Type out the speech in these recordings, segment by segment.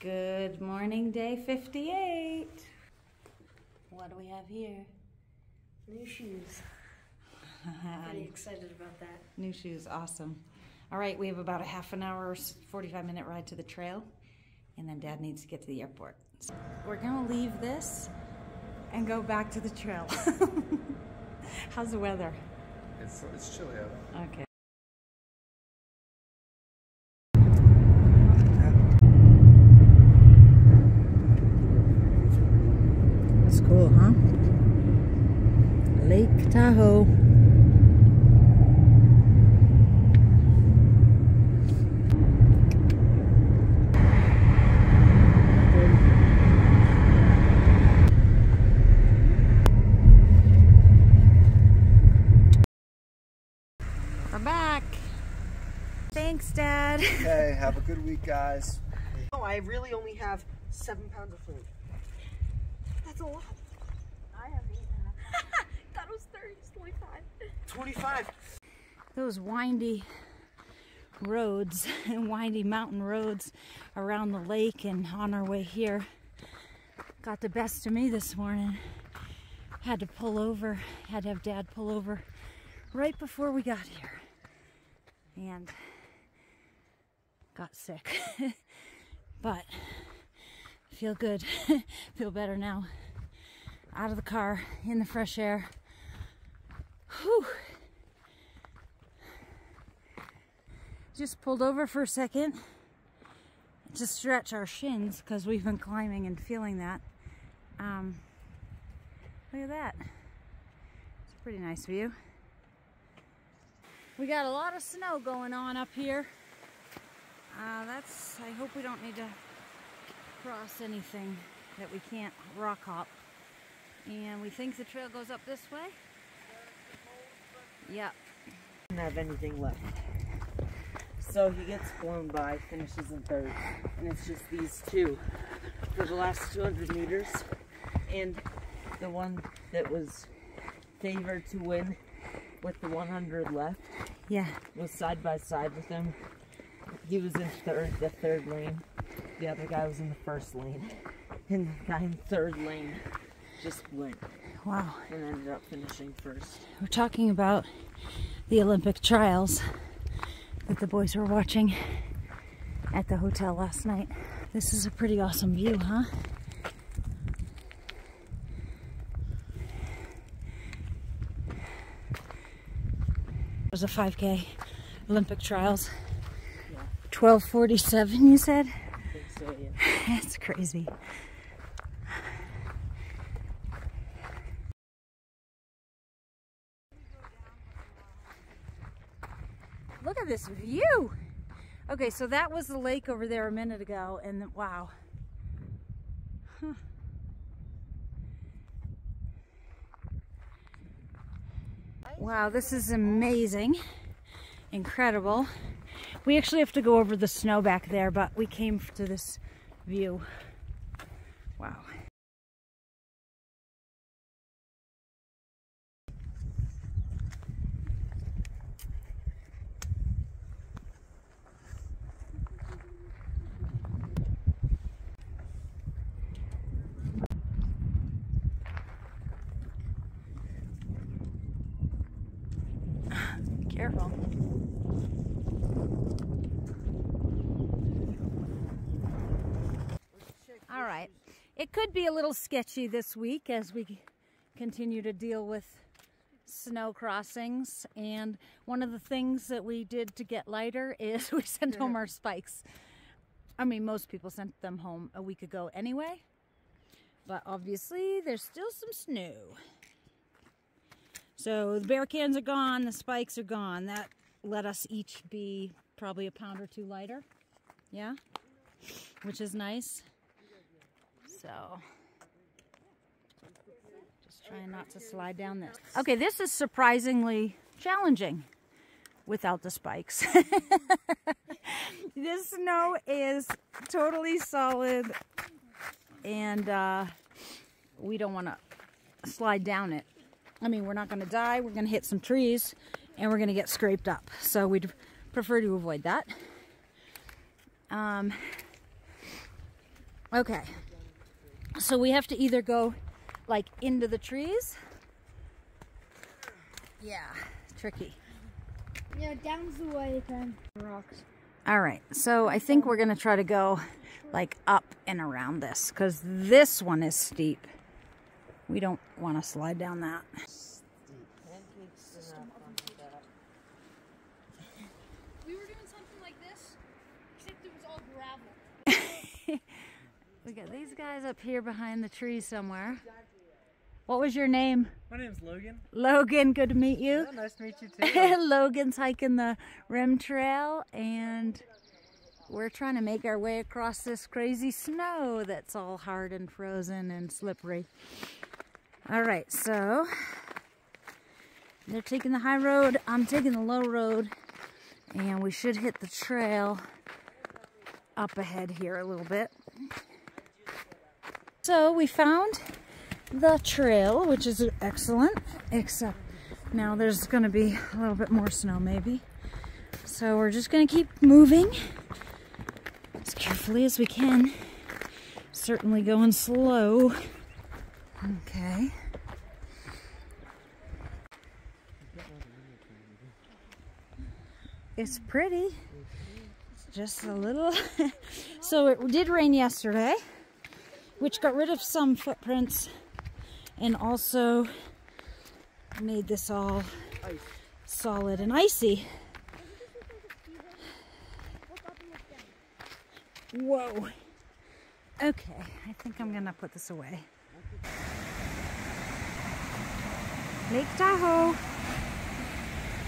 Good morning, day 58. What do we have here? New shoes. Pretty excited about that. New shoes, awesome. All right, we have about a half an hour, 45-minute ride to the trail, and then Dad needs to get to the airport. So we're gonna leave this and go back to the trail. How's the weather? It's chilly out. Okay. That's cool, huh? Lake Tahoe. We're back. Thanks, Dad. Hey, have a good week, guys. Oh, I really only have 7 pounds of food. That's a lot. I have 8.5. Thought it was 30, it's 25. 25. Those windy roads and windy mountain roads around the lake and on our way here got the best of me this morning. Had to pull over, had to have Dad pull over right before we got here and got sick. But feel good. Feel better now. Out of the car, in the fresh air. Whew. Just pulled over for a second to stretch our shins because we've been climbing and feeling that. Look at that. It's a pretty nice view. We got a lot of snow going on up here. I hope we don't need to cross anything that we can't rock hop. And we think the trail goes up this way. Yep. Doesn't have anything left. So he gets blown by, finishes in third. And it's just these two for the last 200 meters. And the one that was favored to win with the 100 left, yeah, was side by side with him. He was in the third lane. The other guy was in the first lane. And the guy in third lane just went. Wow. And ended up finishing first. We're talking about the Olympic trials that the boys were watching at the hotel last night. This is a pretty awesome view, huh? It was a 5K Olympic trials. Yeah. 12:47, you said? I think so, yeah. That's crazy. Look at this view. Okay, so that was the lake over there a minute ago, and wow. Huh. Wow, this is amazing. Incredible. We actually have to go over the snow back there, but we came to this view. Wow. Careful. All right. It could be a little sketchy this week as we continue to deal with snow crossings. And one of the things that we did to get lighter is we sent home our spikes. I mean, most people sent them home a week ago anyway. But obviously, there's still some snow. So the bear cans are gone, the spikes are gone. That let us each be probably a pound or two lighter. Yeah? Which is nice. So, just trying not to slide down this. Okay, this is surprisingly challenging without the spikes. This snow is totally solid and we don't want to slide down it. I mean, we're not going to die, we're going to hit some trees, and we're going to get scraped up. So we'd prefer to avoid that. Okay, so we have to either go like into the trees. Yeah, tricky. Yeah, down's the way then. Rocks. All right, so I think we're gonna try to go like up and around this because this one is steep. We don't want to slide down that. We were doing something like this, except it was all gravel. We got these guys up here behind the trees somewhere. What was your name? My name's Logan. Logan, good to meet you. Yeah, nice to meet you too. Logan's hiking the rim trail and we're trying to make our way across this crazy snow that's all hard and frozen and slippery. All right, so they're taking the high road, I'm taking the low road, and we should hit the trail up ahead here a little bit. So we found the trail, which is excellent, except now there's going to be a little bit more snow maybe. So we're just going to keep moving as carefully as we can. Certainly going slow. Okay. It's pretty. It's just a little. So it did rain yesterday, which got rid of some footprints and also made this all solid and icy. Whoa. Okay, I think I'm gonna put this away. Lake Tahoe.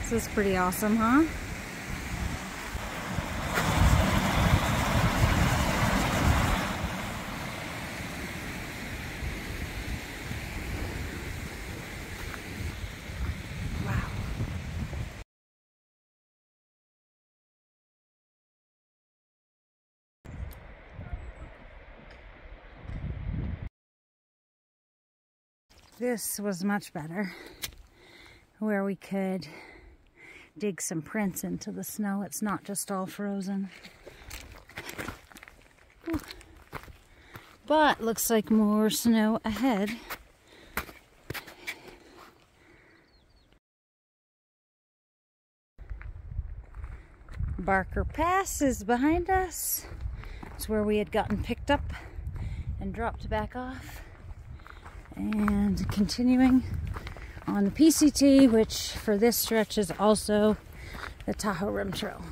This is pretty awesome, huh? Wow. This was much better, where we could dig some prints into the snow. It's not just all frozen. Ooh. But looks like more snow ahead. Barker Pass is behind us. It's where we had gotten picked up and dropped back off. And continuing on the PCT, which for this stretch is also the Tahoe Rim Trail.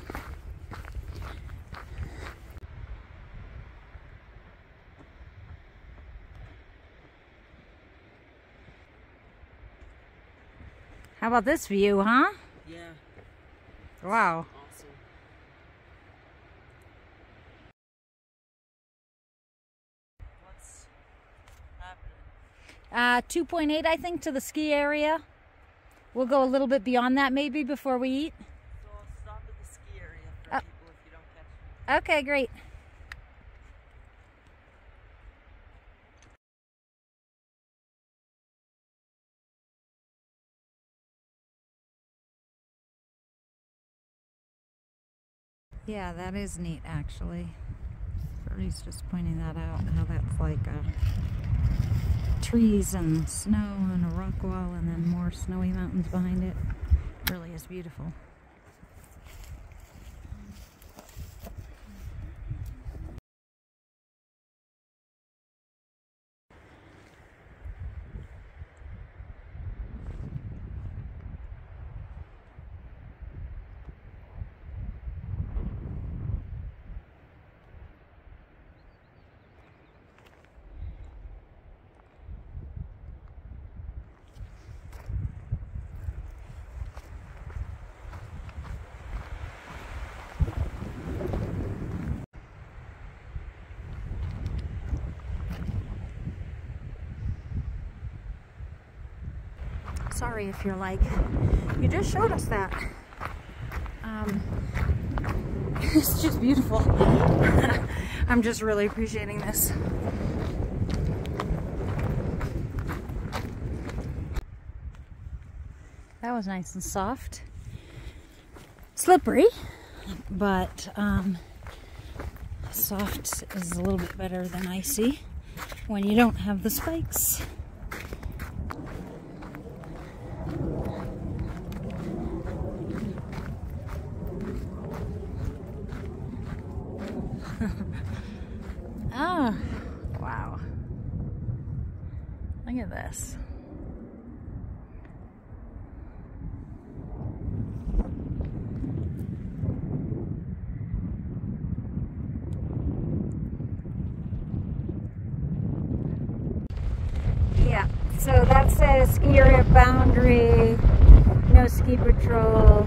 How about this view, huh? Yeah. Wow. Awesome. What's happening? 2.8, I think, to the ski area. We'll go a little bit beyond that maybe before we eat. So I'll stop at the ski area for people if you don't catch me. Okay, great. Yeah, that is neat, actually. Brody's just pointing that out, how that's like trees and snow and a rock wall and then more snowy mountains behind it. Really is beautiful. Sorry if you're like, you just showed us that. It's just beautiful. I'm just really appreciating this. That was nice and soft. Slippery, but Soft is a little bit better than icy when you don't have the spikes. Oh, wow. Look at this. Yeah, so that says ski area boundary, no ski patrol,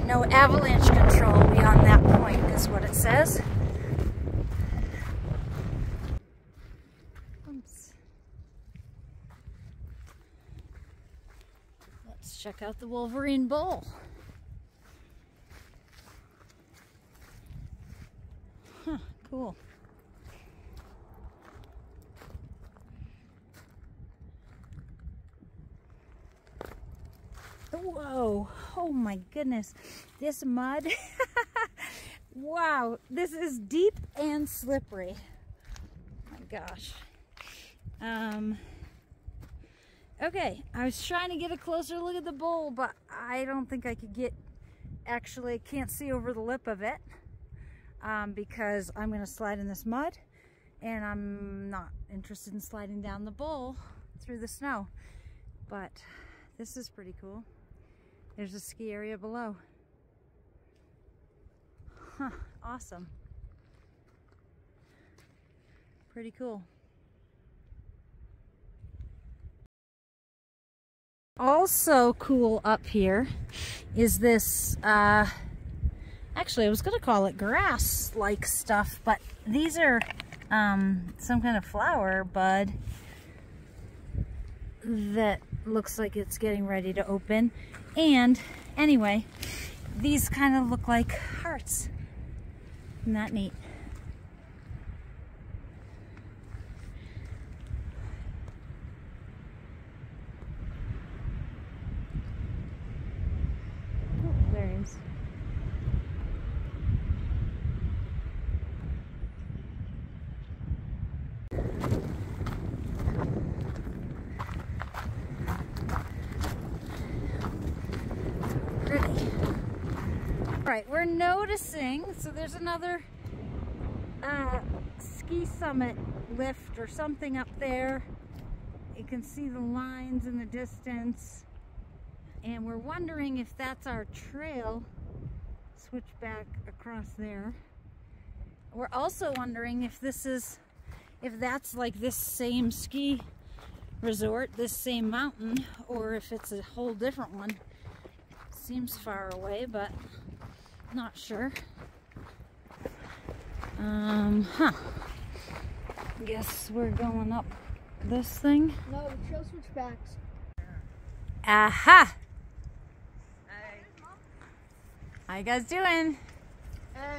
no avalanche control beyond that point is what it says. Oops. Let's check out the Wolverine Bowl. Huh, cool. Whoa, oh my goodness, this mud, wow, this is deep and slippery. Oh my gosh. Okay, I was trying to get a closer look at the bowl, but I don't think I could get, actually can't see over the lip of it, because I'm going to slide in this mud, and I'm not interested in sliding down the bowl through the snow, but this is pretty cool. There's a ski area below. Huh, awesome. Pretty cool. Also cool up here is this, actually I was going to call it grass-like stuff, but these are some kind of flower bud that looks like it's getting ready to open. And anyway, these kind of look like hearts. Isn't that neat? Oh, there he is. Right, we're noticing, so there's another ski summit lift or something up there. You can see the lines in the distance, and we're wondering if that's our trail. Switch back across there. We're also wondering if that's like this same ski resort, this same mountain, or if it's a whole different one. Seems far away, but not sure. Guess we're going up this thing. No, the trail switchbacks. Aha! Hey. How you guys doing? Hey.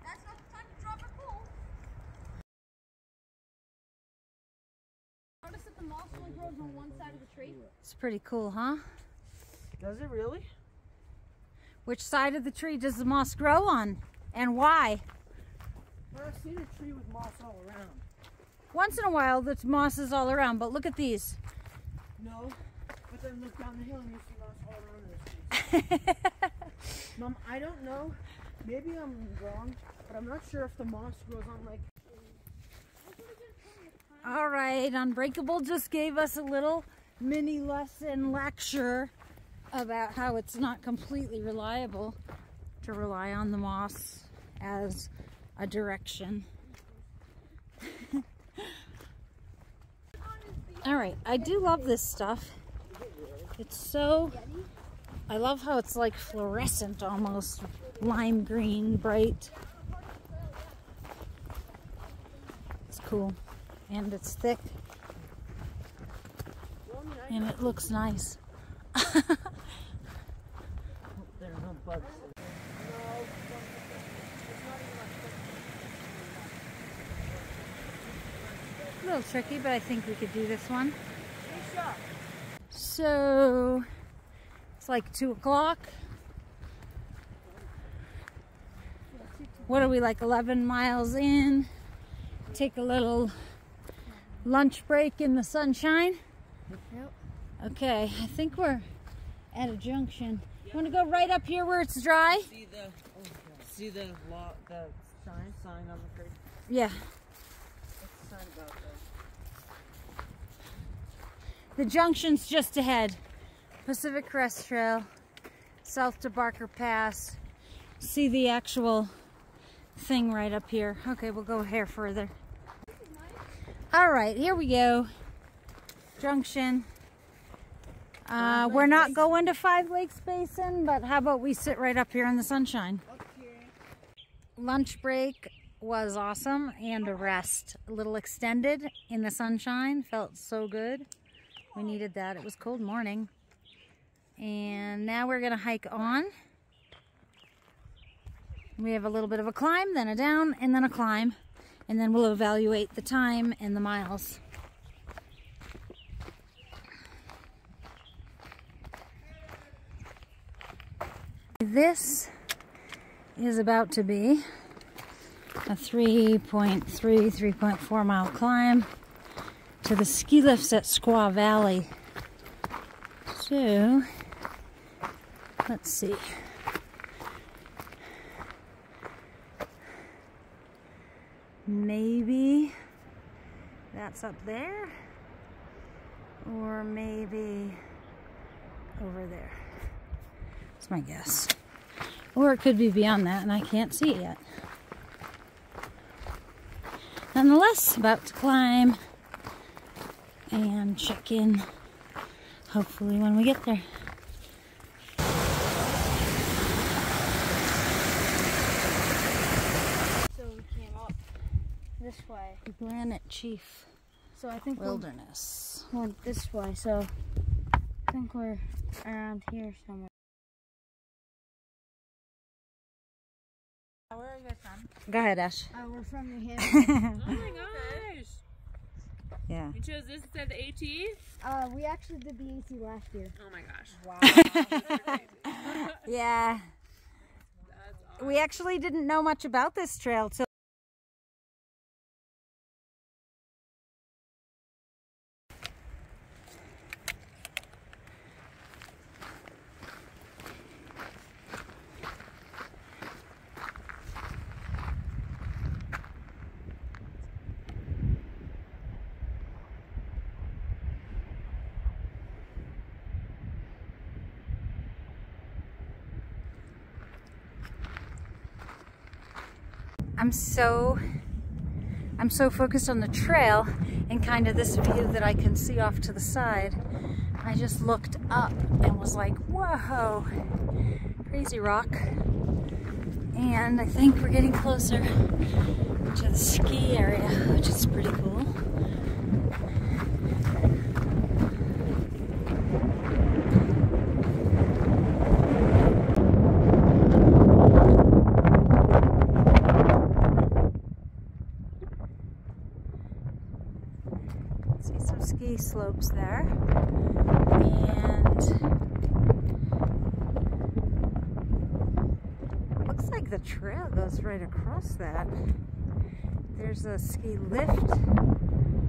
That's not the time to drop a pool. Notice that the moss only grows on one side of the tree. It's pretty cool, huh? Does it really? Which side of the tree does the moss grow on, and why? Well, I've seen a tree with moss all around. Once in a while, the moss is all around, but look at these. No, but then look down the hill and you see moss all around those trees. Mom, I don't know. Maybe I'm wrong, but I'm not sure if the moss grows on like... All right, Unbreakable just gave us a little mini lesson lecture about how it's not completely reliable to rely on the moss as a direction. All right, I do love this stuff. It's so, I love how it's like fluorescent almost, lime green, bright. It's cool, and it's thick, and it looks nice. There are no bugs. A little tricky, but I think we could do this one. So So it's like 2 o'clock. What are we, like 11 miles in? Take a little lunch break in the sunshine. Yep. Okay, I think we're at a junction. You want to go right up here where it's dry? See the sign on the creek? Yeah. What's the sign about there? The junction's just ahead. Pacific Crest Trail, south to Barker Pass. See the actual thing right up here. Okay, we'll go here further. All right, here we go. Junction. We're not going to 5 Lakes Basin, but how about we sit right up here in the sunshine? Okay. Lunch break was awesome, and a rest. A little extended in the sunshine. Felt so good. We needed that. It was a cold morning. And now we're gonna hike on. We have a little bit of a climb, then a down, and then a climb. And then we'll evaluate the time and the miles. This is about to be a 3.4 mile climb to the ski lifts at Squaw Valley. So, let's see. Maybe that's up there, or maybe over there. That's my guess. Or it could be beyond that and I can't see it yet. Nonetheless, about to climb and check in, hopefully when we get there. So we came up this way. Granite Chief So I think Wilderness. we went this way. So I think we're around here somewhere. Where are you guys from? Go ahead, Ash. We're from New Hampshire. Oh my gosh. Yeah. You chose this instead of the AT? We actually did the AT last year. Oh my gosh. Wow. Yeah. That's awesome. We actually didn't know much about this trail till I'm so focused on the trail and kind of this view that I can see off to the side. I just looked up and was like, whoa, crazy rock. And I think we're getting closer to the ski area, which is pretty cool. Ski slopes there, and looks like the trail goes right across that. There's a ski lift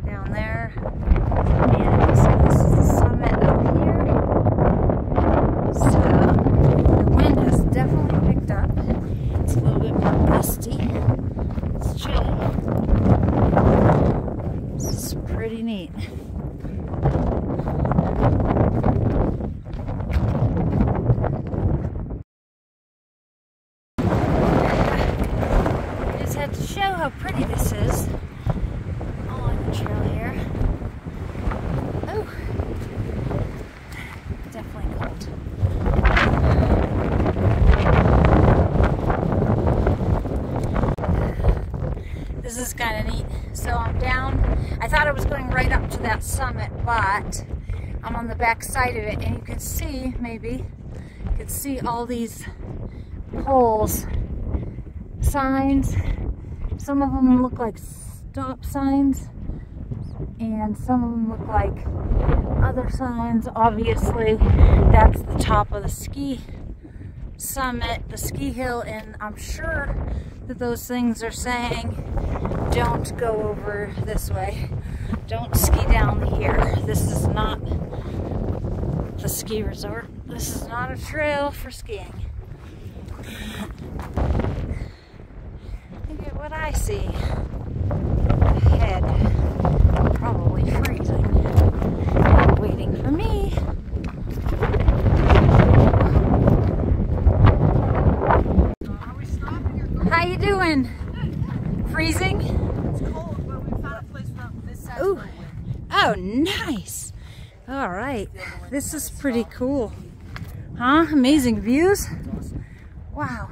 down there, and it looks like this is the summit up here. So the wind has definitely picked up. It's a little bit more gusty. It's chilly. This is pretty neat. To show how pretty this is on the trail here. Oh, definitely cold. This is kind of neat. So I'm down. I thought I was going right up to that summit, but I'm on the back side of it, and you can see, maybe, you can see all these poles, signs. Some of them look like stop signs, and some of them look like other signs. Obviously, that's the top of the ski summit, the ski hill, and I'm sure that those things are saying don't go over this way, don't ski down here. This is not the ski resort. This is not a trail for skiing. Look at what I see ahead, probably freezing, and waiting for me. How you doing? Freezing? It's cold, but we found a place from this side. Ooh. Oh, nice. All right. This is pretty cool. Huh? Amazing views? Wow.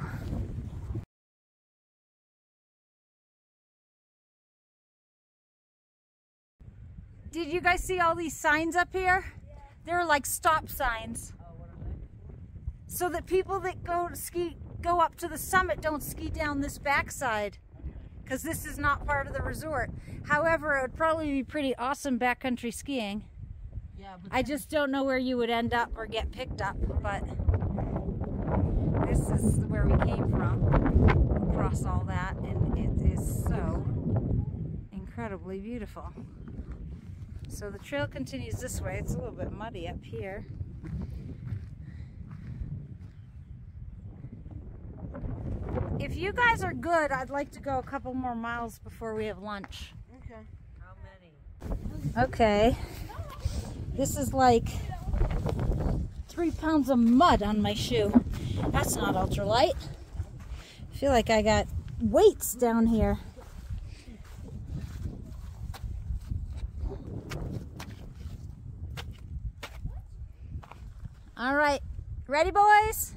Did you guys see all these signs up here? They're like stop signs. So that people that go up to the summit don't ski down this backside, because this is not part of the resort. However, it would probably be pretty awesome backcountry skiing. Yeah, but I just don't know where you would end up or get picked up, but this is where we came from, across all that, and it is so incredibly beautiful. So the trail continues this way. It's a little bit muddy up here. If you guys are good, I'd like to go a couple more miles before we have lunch. okay. How many? Okay. This is like 3 pounds of mud on my shoe. That's not ultralight. I feel like I got weights down here. All right, ready, boys?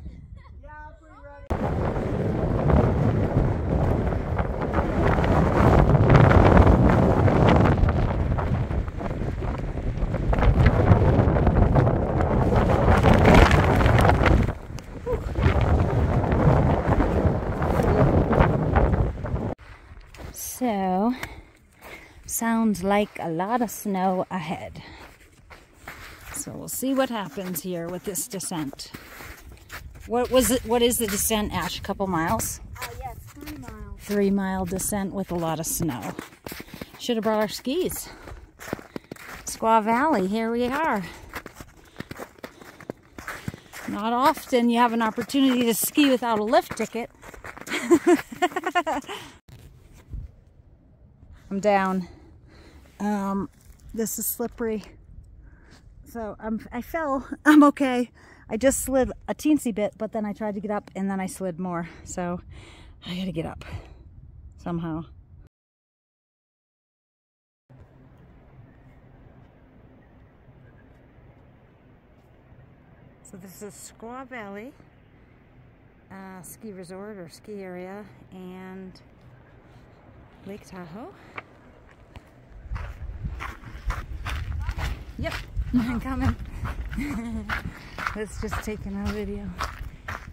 Yeah, pretty ready. So, sounds like a lot of snow ahead. So we'll see what happens here with this descent. What is the descent, Ash? A couple miles? Yes, 3 miles. 3 mile descent with a lot of snow. Should have brought our skis. Squaw Valley, here we are. Not often you have an opportunity to ski without a lift ticket. I'm down. This is slippery. So I fell. I'm okay. I just slid a teensy bit, but then I tried to get up and then I slid more. So I gotta get up somehow. So this is Squaw Valley ski resort or ski area and Lake Tahoe. Yep, I'm coming. Let's just taking a video.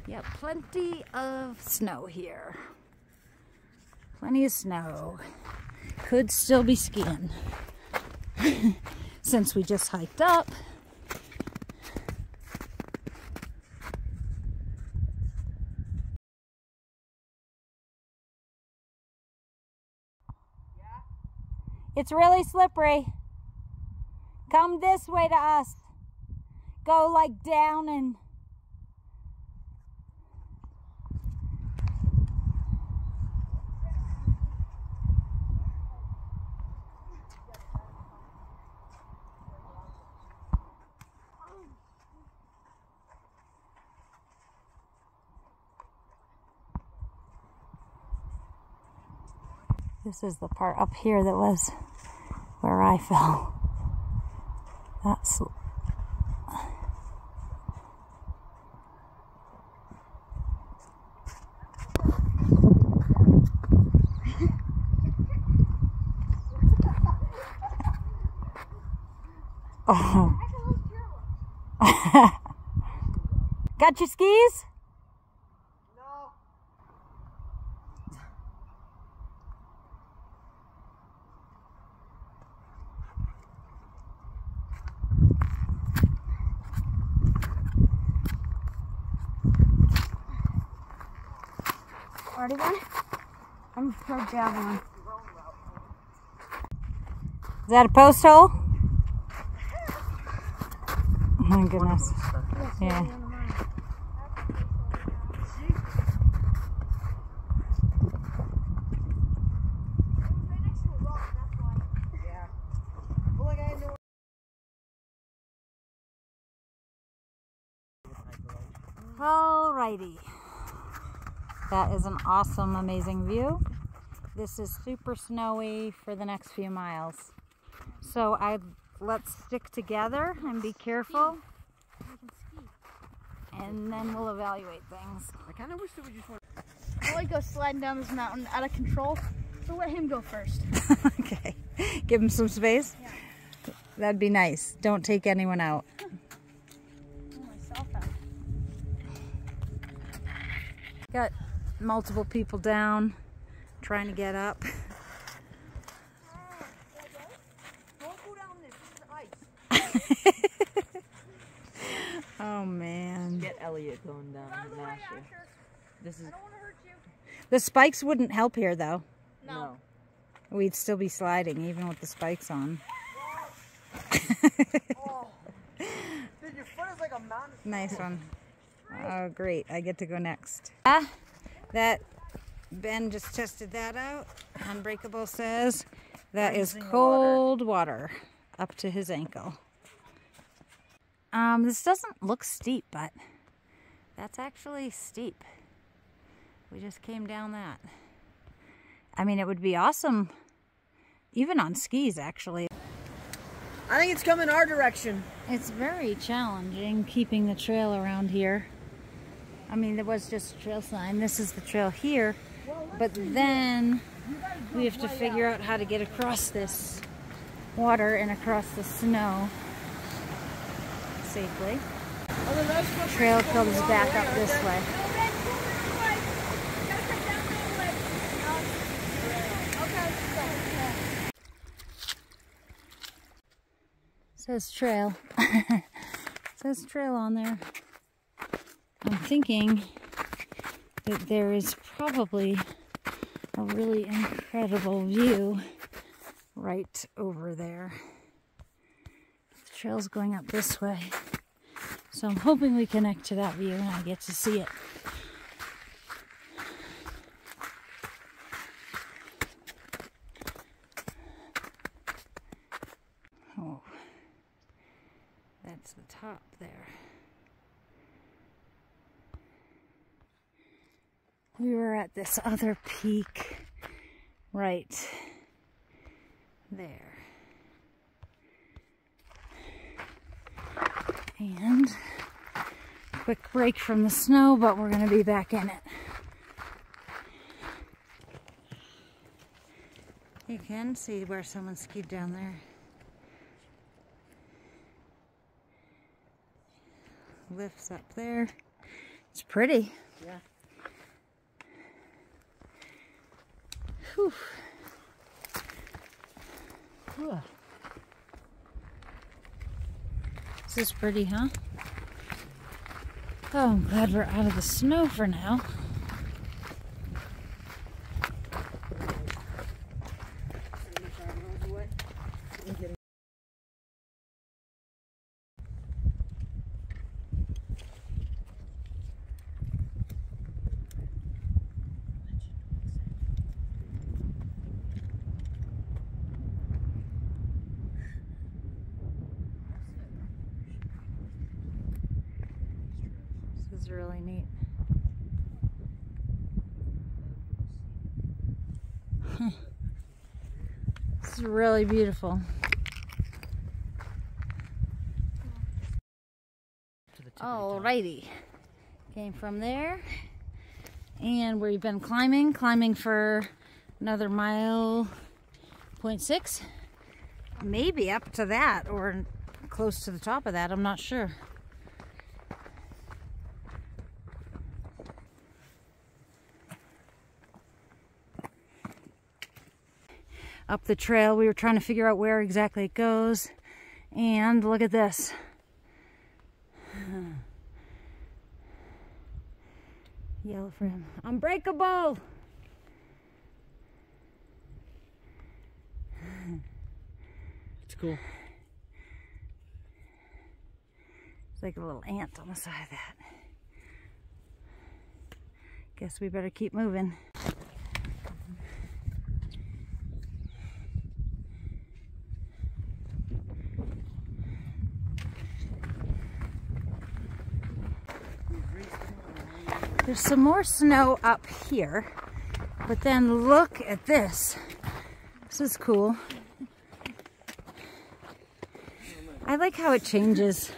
Yep, plenty of snow here. Plenty of snow. Could still be skiing since we just hiked up. It's really slippery. Come this way to us. Go like down and... This is the part up here that was where I fell. That's... Oh. Got your skis? No. Ready, Ben? I'm pro javelin. Is that a post hole? Oh my goodness. Yeah. Alrighty. That is an awesome, amazing view. This is super snowy for the next few miles. So let's stick together and be careful. And then we'll evaluate things. I kind of wish that we just went. I like go sliding down this mountain out of control. So let him go first. Okay. Give him some space? Yeah. That'd be nice. Don't take anyone out. Pull myself out. Got multiple people down trying to get up. Don't go down this. This is ice. Oh man. Get Elliot going down. Asher. This is. I don't want to hurt you. The spikes wouldn't help here though. No. We'd still be sliding even with the spikes on. Oh. Dude, your foot is like a mountain. Nice one. Oh great, I get to go next. That Ben just tested that out. Unbreakable says that is cold water up to his ankle. This doesn't look steep, but that's actually steep. We just came down that. I mean, it would be awesome even on skis actually. I think it's coming our direction. It's very challenging keeping the trail around here. I mean, there was just a trail sign. This is the trail here, but then we have to figure out how to get across this water and across the snow safely. Trail comes back up this way. Says trail. Says trail on there. I'm thinking that there is probably a really incredible view right over there. The trail's going up this way. So I'm hoping we connect to that view and I get to see it. Oh, that's the top there. We were at this other peak right there. And quick break from the snow, but we're going to be back in it. You can see where someone skied down there. Lifts up there. It's pretty. Yeah. Whew. This is pretty, huh? Oh, I'm glad we're out of the snow for now. This is really neat. This is really beautiful. Alrighty. Came from there. And we've been climbing for another 1.6 miles. Maybe up to that or close to the top of that, I'm not sure. Up the trail, we were trying to figure out where exactly it goes, and look at this. Yell for him. Unbreakable! It's cool. It's like a little ant on the side of that. Guess we better keep moving. There's some more snow up here, but then look at this. This is cool. I like how it changes.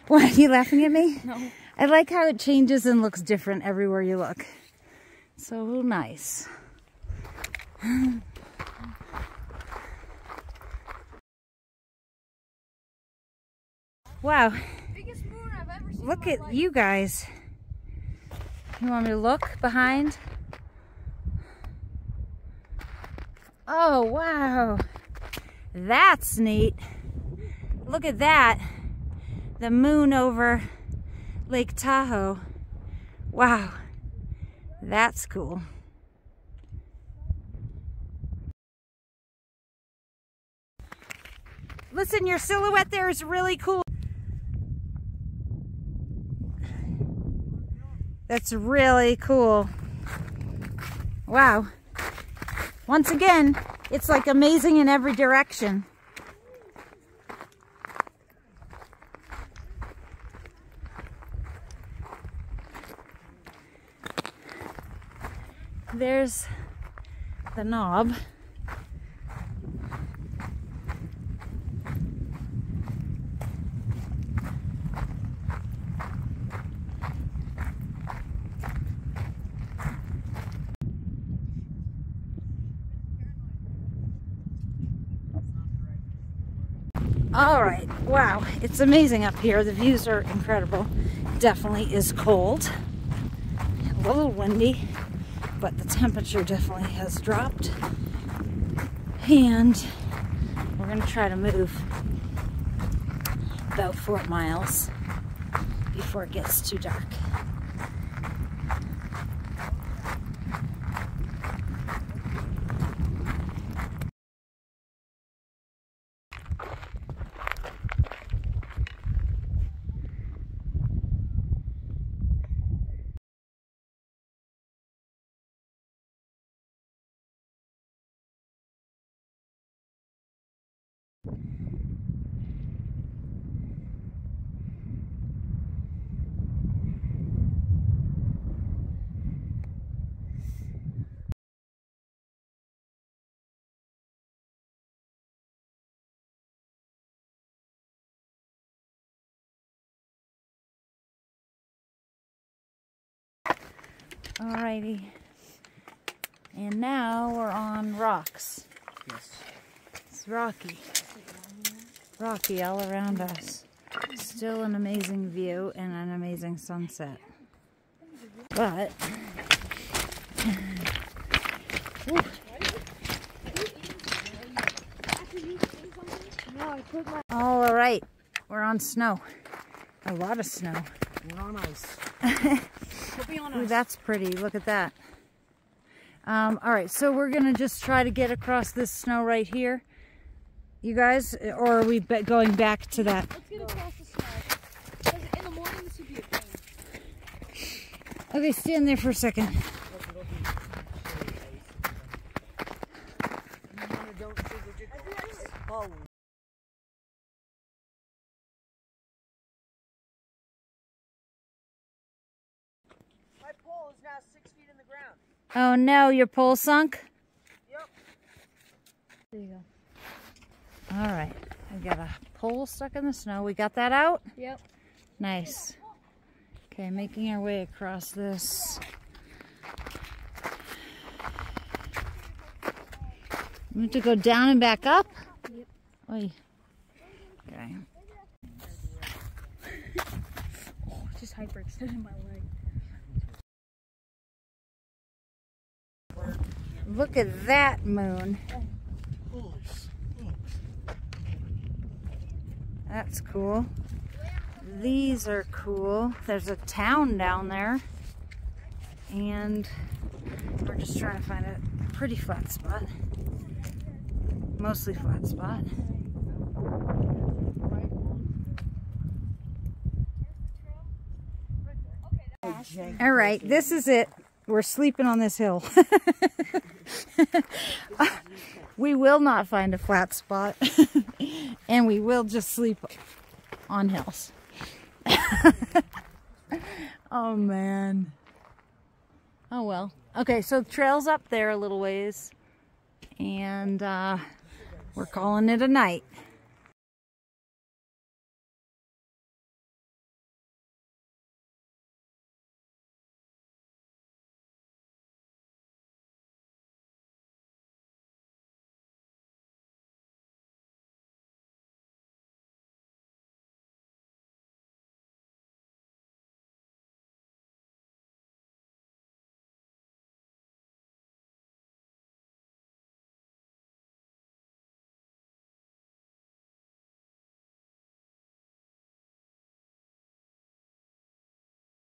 What, are you laughing at me? No. I like how it changes and looks different everywhere you look. So nice. Wow. Biggest moon I've ever seen. Look at you guys. You want me to look behind? Oh, wow. That's neat. Look at that. The moon over Lake Tahoe. Wow. That's cool. Listen, your silhouette there is really cool. That's really cool. Wow. Once again, it's like amazing in every direction. There's the knob. All right, wow, it's amazing up here. The views are incredible. Definitely is cold, a little windy, but the temperature definitely has dropped. And we're gonna try to move about 4 miles before it gets too dark. Alrighty, and now we're on rocks. Yes. It's rocky. Rocky all around us. Still an amazing view and an amazing sunset. But all right, we're on snow. A lot of snow. We're on ice. Ooh, that's pretty. Look at that. All right, so we're gonna just try to get across this snow right here, you guys, or are we going back to that? Let's get across the snow. Because in the morning this would be a pain. Okay, stand there for a second. My pole is now 6 feet in the ground. Oh no, your pole sunk? Yep. There you go. All right, I got a pole stuck in the snow. We got that out? Yep. Nice. Okay, making our way across this. We have to go down and back up? Yep. Oy. Okay. Just hyperextended my leg. Look at that moon. That's cool. These are cool. There's a town down there. and we're just trying to find a pretty flat spot. Mostly flat spot. All right, this is it. We're sleeping on this hill. We will not find a flat spot, and we will just sleep on hills. Oh man. Oh well. Okay, so the trail's up there a little ways, and we're calling it a night.